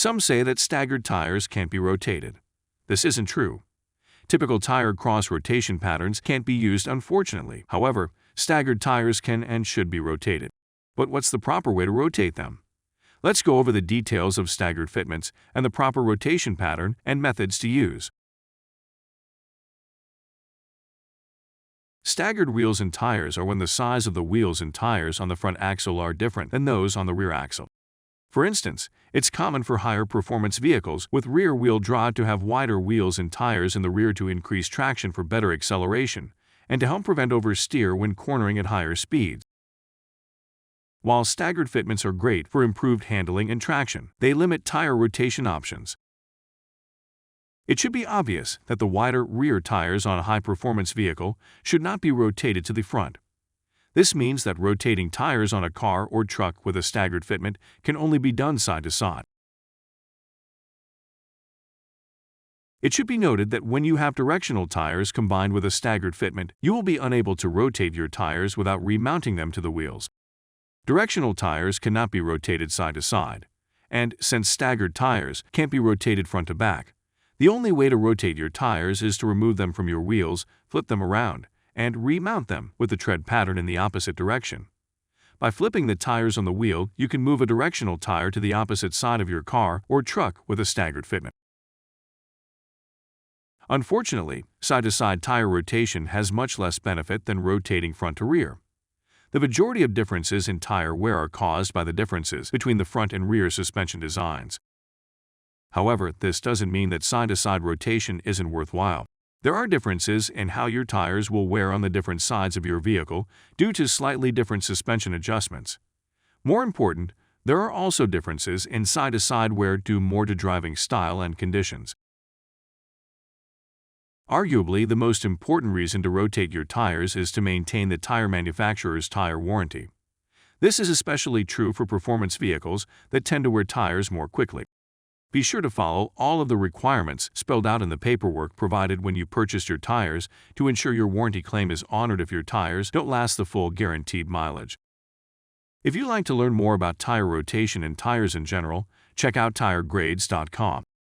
Some say that staggered tires can't be rotated. This isn't true. Typical tire cross-rotation patterns can't be used, unfortunately. However, staggered tires can and should be rotated. But what's the proper way to rotate them? Let's go over the details of staggered fitments and the proper rotation pattern and methods to use. Staggered wheels and tires are when the size of the wheels and tires on the front axle are different than those on the rear axle. For instance, it's common for higher performance vehicles with rear-wheel drive to have wider wheels and tires in the rear to increase traction for better acceleration and to help prevent oversteer when cornering at higher speeds. While staggered fitments are great for improved handling and traction, they limit tire rotation options. It should be obvious that the wider rear tires on a high-performance vehicle should not be rotated to the front. This means that rotating tires on a car or truck with a staggered fitment can only be done side to side. It should be noted that when you have directional tires combined with a staggered fitment, you will be unable to rotate your tires without remounting them to the wheels. Directional tires cannot be rotated side to side, and since staggered tires can't be rotated front to back, the only way to rotate your tires is to remove them from your wheels, flip them around, and remount them with the tread pattern in the opposite direction. By flipping the tires on the wheel, you can move a directional tire to the opposite side of your car or truck with a staggered fitment. Unfortunately, side-to-side tire rotation has much less benefit than rotating front to rear. The majority of differences in tire wear are caused by the differences between the front and rear suspension designs. However, this doesn't mean that side-to-side rotation isn't worthwhile. There are differences in how your tires will wear on the different sides of your vehicle due to slightly different suspension adjustments. More important, there are also differences in side-to-side wear due more to driving style and conditions. Arguably, the most important reason to rotate your tires is to maintain the tire manufacturer's tire warranty. This is especially true for performance vehicles that tend to wear tires more quickly. Be sure to follow all of the requirements spelled out in the paperwork provided when you purchased your tires to ensure your warranty claim is honored if your tires don't last the full guaranteed mileage. If you'd like to learn more about tire rotation and tires in general, check out tiregrades.com.